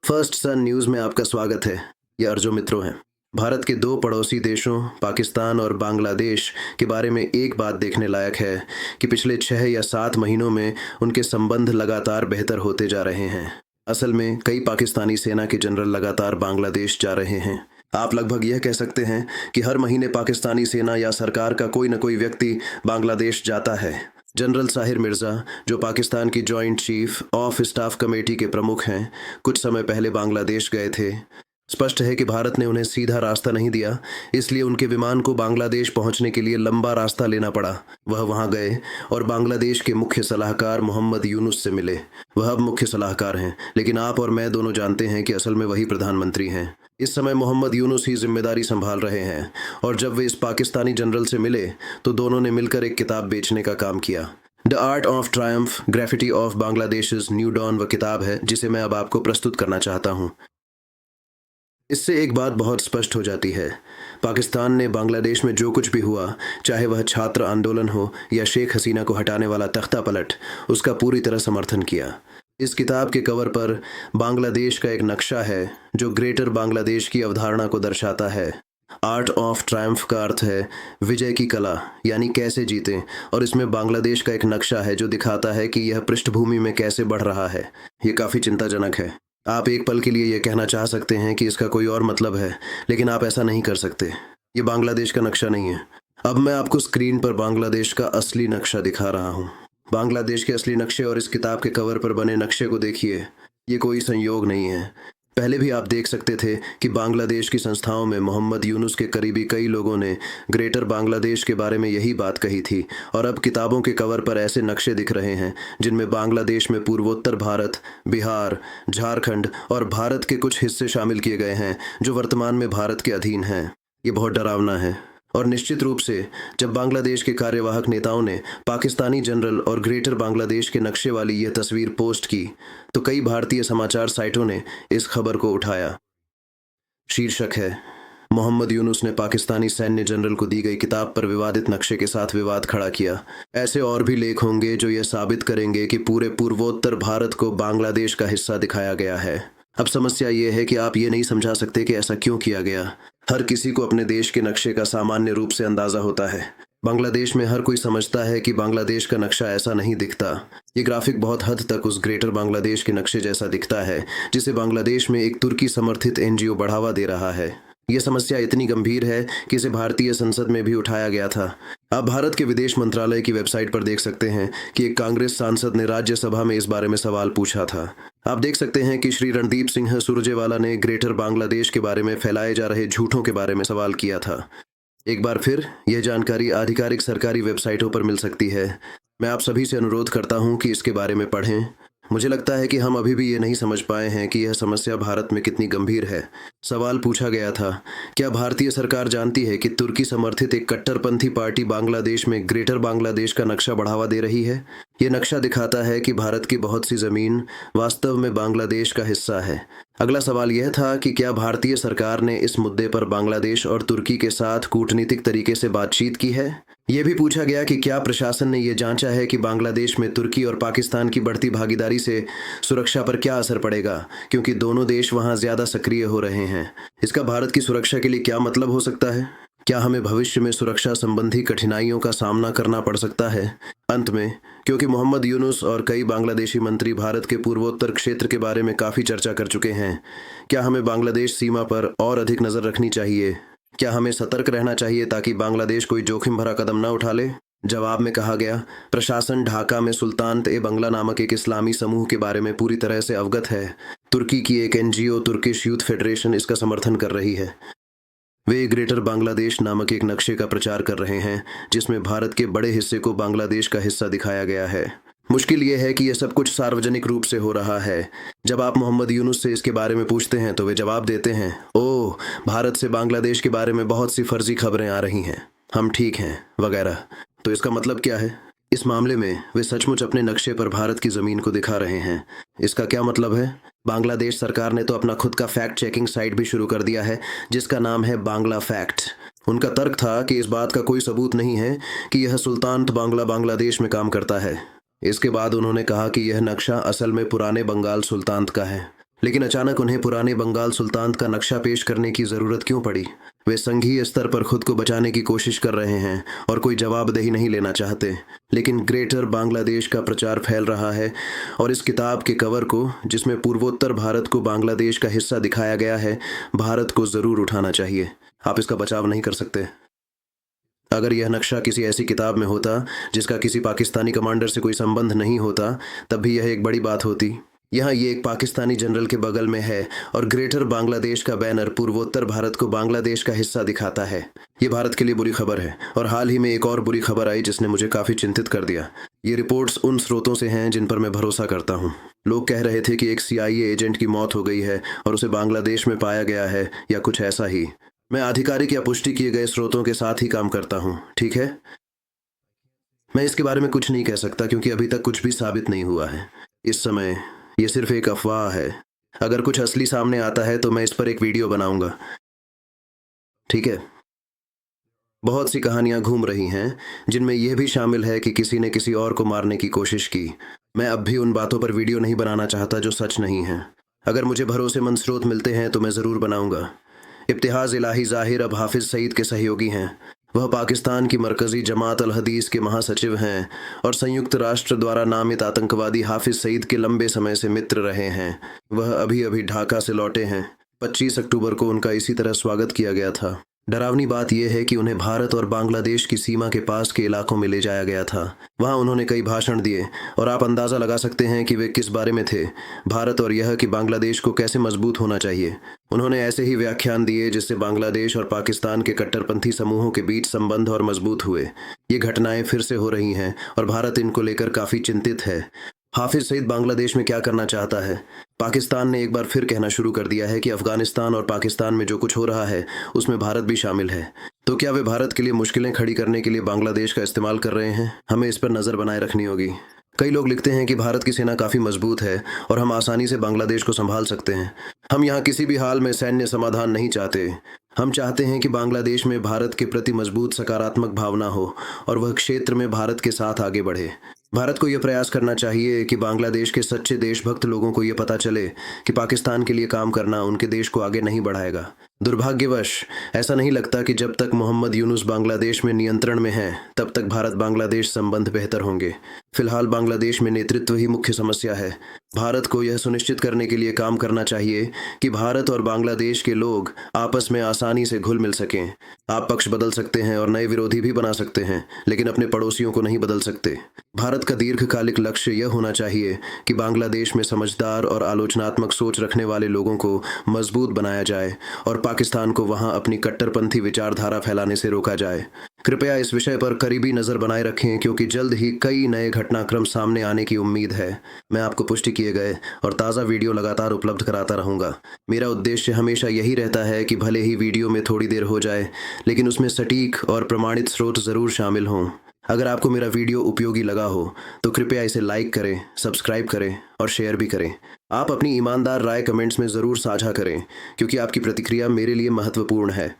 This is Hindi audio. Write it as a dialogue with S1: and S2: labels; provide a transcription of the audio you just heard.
S1: फर्स्ट सन न्यूज़ में आपका स्वागत है। ये अर्जो मित्रों हैं। भारत के दो पड़ोसी देशों पाकिस्तान और बांग्लादेश के बारे में एक बात देखने लायक है कि पिछले 6 या 7 महीनों में उनके संबंध लगातार बेहतर होते जा रहे हैं। असल में कई पाकिस्तानी सेना के जनरल लगातार बांग्लादेश जा रहे हैं। आप लगभग यह कह सकते हैं कि हर महीने पाकिस्तानी सेना या सरकार का कोई न कोई व्यक्ति बांग्लादेश जाता है। जनरल साहिर मिर्ज़ा, जो पाकिस्तान की joint chief of staff committee के प्रमुख हैं, कुछ समय पहले बांग्लादेश गए थे। स्पष्ट है कि भारत ने उन्हें सीधा रास्ता नहीं दिया, इसलिए उनके विमान को बांग्लादेश पहुंचने के लिए लंबा रास्ता लेना पड़ा। वह वहां गए और बांग्लादेश के मुख्य सलाहकार मोहम्मद यूनुस से मिले। वह अब मुख्य सलाहकार हैं, लेकिन आप और मैं दोनों जानते हैं कि असल में वही प्रधानमंत्री हैं। इस समय मोहम्मद यूनुस ही जिम्मेदारी संभाल रहे हैं, और जब वे इस पाकिस्तानी जनरल से मिले तो दोनों ने मिलकर एक किताब बेचने का काम किया। The art of triumph, graffiti of Bangladesh new dawn वह किताब है जिसे मैं अब आपको प्रस्तुत करना चाहता हूँ। इससे एक बात बहुत स्पष्ट हो जाती है, पाकिस्तान ने बांग्लादेश में जो कुछ भी हुआ, चाहे वह छात्र आंदोलन हो या शेख हसीना को हटाने वाला तख्ता पलट, उसका पूरी तरह समर्थन किया। इस किताब के कवर पर बांग्लादेश का एक नक्शा है जो ग्रेटर बांग्लादेश की अवधारणा को दर्शाता है। आर्ट ऑफ ट्रायम्फ का अर्थ है विजय की कला, यानी कैसे जीतें, और इसमें बांग्लादेश का एक नक्शा है जो दिखाता है कि यह पृष्ठभूमि में कैसे बढ़ रहा है। ये काफ़ी चिंताजनक है। आप एक पल के लिए यह कहना चाह सकते हैं कि इसका कोई और मतलब है, लेकिन आप ऐसा नहीं कर सकते। ये बांग्लादेश का नक्शा नहीं है। अब मैं आपको स्क्रीन पर बांग्लादेश का असली नक्शा दिखा रहा हूँ। बांग्लादेश के असली नक्शे और इस किताब के कवर पर बने नक्शे को देखिए। ये कोई संयोग नहीं है। पहले भी आप देख सकते थे कि बांग्लादेश की संस्थाओं में मोहम्मद यूनुस के करीबी कई लोगों ने ग्रेटर बांग्लादेश के बारे में यही बात कही थी, और अब किताबों के कवर पर ऐसे नक्शे दिख रहे हैं जिनमें बांग्लादेश में पूर्वोत्तर भारत, बिहार, झारखंड और भारत के कुछ हिस्से शामिल किए गए हैं जो वर्तमान में भारत के अधीन हैं। ये बहुत डरावना है, और निश्चित रूप से जब बांग्लादेश के कार्यवाहक नेताओं ने पाकिस्तानी जनरल और ग्रेटर बांग्लादेश के नक्शे वाली यह तस्वीर पोस्ट की तो कई भारतीय समाचार साइटों ने इस खबर को उठाया। शीर्षक है, मोहम्मद यूनुस ने पाकिस्तानी सैन्य जनरल को दी गई किताब पर विवादित नक्शे के साथ विवाद खड़ा किया। ऐसे और भी लेख होंगे जो यह साबित करेंगे कि पूरे पूर्वोत्तर भारत को बांग्लादेश का हिस्सा दिखाया गया है। अब समस्या यह है कि आप ये नहीं समझा सकते कि ऐसा क्यों किया गया। हर किसी को अपने देश के नक्शे का सामान्य रूप से अंदाजा होता है। बांग्लादेश में हर कोई समझता है कि बांग्लादेश का नक्शा ऐसा नहीं दिखता। ये ग्राफिक बहुत हद तक उस ग्रेटर बांग्लादेश के नक्शे जैसा दिखता है जिसे बांग्लादेश में एक तुर्की समर्थित एनजीओ बढ़ावा दे रहा है। यह समस्या इतनी गंभीर है कि इसे भारतीय संसद में भी उठाया गया था। आप भारत के विदेश मंत्रालय की वेबसाइट पर देख सकते हैं कि एक कांग्रेस सांसद ने राज्यसभा में इस बारे में सवाल पूछा था। आप देख सकते हैं कि श्री रणदीप सिंह सुरजेवाला ने ग्रेटर बांग्लादेश के बारे में फैलाए जा रहे झूठों के बारे में सवाल किया था। एक बार फिर यह जानकारी आधिकारिक सरकारी वेबसाइटों पर मिल सकती है। मैं आप सभी से अनुरोध करता हूं कि इसके बारे में पढ़ें। मुझे लगता है कि हम अभी भी ये नहीं समझ पाए हैं कि यह समस्या भारत में कितनी गंभीर है। सवाल पूछा गया था, क्या भारतीय सरकार जानती है कि तुर्की समर्थित एक कट्टरपंथी पार्टी बांग्लादेश में ग्रेटर बांग्लादेश का नक्शा बढ़ावा दे रही है? यह नक्शा दिखाता है कि भारत की बहुत सी जमीन वास्तव में बांग्लादेश का हिस्सा है। अगला सवाल यह था कि क्या भारतीय सरकार ने इस मुद्दे पर बांग्लादेश और तुर्की के साथ कूटनीतिक तरीके से बातचीत की है? यह भी पूछा गया कि क्या प्रशासन ने यह जांचा है कि बांग्लादेश में तुर्की और पाकिस्तान की बढ़ती भागीदारी से सुरक्षा पर क्या असर पड़ेगा, क्योंकि दोनों देश वहां ज्यादा सक्रिय हो रहे हैं। इसका भारत की सुरक्षा के लिए क्या मतलब हो सकता है? क्या हमें भविष्य में सुरक्षा संबंधी कठिनाइयों का सामना करना पड़ सकता है? अंत में, क्योंकि मोहम्मद यूनुस और कई बांग्लादेशी मंत्री भारत के पूर्वोत्तर क्षेत्र के बारे में काफ़ी चर्चा कर चुके हैं, क्या हमें बांग्लादेश सीमा पर और अधिक नज़र रखनी चाहिए? क्या हमें सतर्क रहना चाहिए ताकि बांग्लादेश कोई जोखिम भरा कदम न उठा ले? जवाब में कहा गया, प्रशासन ढाका में सुल्तान ए बंगला नामक एक इस्लामी समूह के बारे में पूरी तरह से अवगत है। तुर्की की एक एनजीओ तुर्किश यूथ फेडरेशन इसका समर्थन कर रही है। वे ग्रेटर बांग्लादेश नामक एक नक्शे का प्रचार कर रहे हैं जिसमें भारत के बड़े हिस्से को बांग्लादेश का हिस्सा दिखाया गया है। मुश्किल यह है कि यह सब कुछ सार्वजनिक रूप से हो रहा है। जब आप मोहम्मद यूनुस से इसके बारे में पूछते हैं तो वे जवाब देते हैं, ओह, भारत से बांग्लादेश के बारे में बहुत सी फर्जी खबरें आ रही हैं, हम ठीक हैं वगैरह। तो इसका मतलब क्या है? इस मामले में वे सचमुच अपने नक्शे पर भारत की जमीन को दिखा रहे हैं। इसका क्या मतलब है? बांग्लादेश सरकार ने तो अपना खुद का फैक्ट चेकिंग साइट भी शुरू कर दिया है जिसका नाम है बांग्ला फैक्ट। उनका तर्क था कि इस बात का कोई सबूत नहीं है कि यह सुल्तान बांग्ला बांग्लादेश में काम करता है। इसके बाद उन्होंने कहा कि यह नक्शा असल में पुराने बंगाल सुल्तानत का है। लेकिन अचानक उन्हें पुराने बंगाल सुल्तान का नक्शा पेश करने की जरूरत क्यों पड़ी? वे संघीय स्तर पर खुद को बचाने की कोशिश कर रहे हैं और कोई जवाबदेही नहीं लेना चाहते। लेकिन ग्रेटर बांग्लादेश का प्रचार फैल रहा है और इस किताब के कवर को, जिसमें पूर्वोत्तर भारत को बांग्लादेश का हिस्सा दिखाया गया है, भारत को जरूर उठाना चाहिए। आप इसका बचाव नहीं कर सकते। अगर यह नक्शा किसी ऐसी किताब में होता जिसका किसी पाकिस्तानी कमांडर से कोई संबंध नहीं होता, तब भी यह एक बड़ी बात होती। यहाँ ये एक पाकिस्तानी जनरल के बगल में है और ग्रेटर बांग्लादेश का बैनर पूर्वोत्तर भारत को बांग्लादेश का हिस्सा दिखाता है। ये भारत के लिए बुरी खबर है। और हाल ही में एक और बुरी खबर आई जिसने मुझे काफ़ी चिंतित कर दिया। ये रिपोर्ट्स उन स्रोतों से हैं जिन पर मैं भरोसा करता हूँ। लोग कह रहे थे कि एक CIA एजेंट की मौत हो गई है और उसे बांग्लादेश में पाया गया है या कुछ ऐसा ही। मैं आधिकारिक या पुष्टि किए गए स्रोतों के साथ ही काम करता हूँ, ठीक है? मैं इसके बारे में कुछ नहीं कह सकता क्योंकि अभी तक कुछ भी साबित नहीं हुआ है। इस समय ये सिर्फ एक अफवाह है। अगर कुछ असली सामने आता है तो मैं इस पर एक वीडियो बनाऊंगा, ठीक है? बहुत सी कहानियां घूम रही हैं जिनमें यह भी शामिल है कि किसी ने किसी और को मारने की कोशिश की। मैं अब भी उन बातों पर वीडियो नहीं बनाना चाहता जो सच नहीं है। अगर मुझे भरोसेमंद स्रोत मिलते हैं तो मैं ज़रूर बनाऊंगा। इब्तिहाज इलाही ज़ाहिर अब हाफिज़ सईद के सहयोगी हैं। वह पाकिस्तान की मरकज़ी जमात अल हदीस के महासचिव हैं और संयुक्त राष्ट्र द्वारा नामित आतंकवादी हाफिज़ सईद के लंबे समय से मित्र रहे हैं। वह अभी अभी ढाका से लौटे हैं। 25 अक्टूबर को उनका इसी तरह स्वागत किया गया था। डरावनी बात यह है कि उन्हें भारत और बांग्लादेश की सीमा के पास के इलाकों में ले जाया गया था। वहां उन्होंने कई भाषण दिए और आप अंदाज़ा लगा सकते हैं कि वे किस बारे में थे। भारत और यह कि बांग्लादेश को कैसे मजबूत होना चाहिए। उन्होंने ऐसे ही व्याख्यान दिए जिससे बांग्लादेश और पाकिस्तान के कट्टरपंथी समूहों के बीच संबंध और मजबूत हुए। ये घटनाएं फिर से हो रही हैं और भारत इनको लेकर काफ़ी चिंतित है। हाफिज़ सईद बांग्लादेश में क्या करना चाहता है? पाकिस्तान ने एक बार फिर कहना शुरू कर दिया है कि अफगानिस्तान और पाकिस्तान में जो कुछ हो रहा है उसमें भारत भी शामिल है। तो क्या वे भारत के लिए मुश्किलें खड़ी करने के लिए बांग्लादेश का इस्तेमाल कर रहे हैं? हमें इस पर नज़र बनाए रखनी होगी। कई लोग लिखते हैं कि भारत की सेना काफ़ी मजबूत है और हम आसानी से बांग्लादेश को संभाल सकते हैं। हम यहाँ किसी भी हाल में सैन्य समाधान नहीं चाहते। हम चाहते हैं कि बांग्लादेश में भारत के प्रति मजबूत सकारात्मक भावना हो और वह क्षेत्र में भारत के साथ आगे बढ़े। भारत को यह प्रयास करना चाहिए कि बांग्लादेश के सच्चे देशभक्त लोगों को यह पता चले कि पाकिस्तान के लिए काम करना उनके देश को आगे नहीं बढ़ाएगा। दुर्भाग्यवश ऐसा नहीं लगता कि जब तक मोहम्मद यूनुस बांग्लादेश में नियंत्रण में हैं तब तक भारत बांग्लादेश संबंध बेहतर होंगे। फिलहाल बांग्लादेश में नेतृत्व ही मुख्य समस्या है। भारत को यह सुनिश्चित करने के लिए काम करना चाहिए कि भारत और बांग्लादेश के लोग आपस में आसानी से घुल मिल सकें। आप पक्ष बदल सकते हैं और नए विरोधी भी बना सकते हैं, लेकिन अपने पड़ोसियों को नहीं बदल सकते। भारत का दीर्घकालिक लक्ष्य यह होना चाहिए कि बांग्लादेश में समझदार और आलोचनात्मक सोच रखने वाले लोगों को मजबूत बनाया जाए और पाकिस्तान को वहां अपनी कट्टरपंथी विचारधारा फैलाने से रोका जाए। कृपया इस विषय पर करीबी नज़र बनाए रखें क्योंकि जल्द ही कई नए घटनाक्रम सामने आने की उम्मीद है। मैं आपको पुष्टि किए गए और ताज़ा वीडियो लगातार उपलब्ध कराता रहूँगा। मेरा उद्देश्य हमेशा यही रहता है कि भले ही वीडियो में थोड़ी देर हो जाए, लेकिन उसमें सटीक और प्रमाणित स्रोत ज़रूर शामिल हों। अगर आपको मेरा वीडियो उपयोगी लगा हो तो कृपया इसे लाइक करें, सब्सक्राइब करें और शेयर भी करें। आप अपनी ईमानदार राय कमेंट्स में ज़रूर साझा करें क्योंकि आपकी प्रतिक्रिया मेरे लिए महत्वपूर्ण है।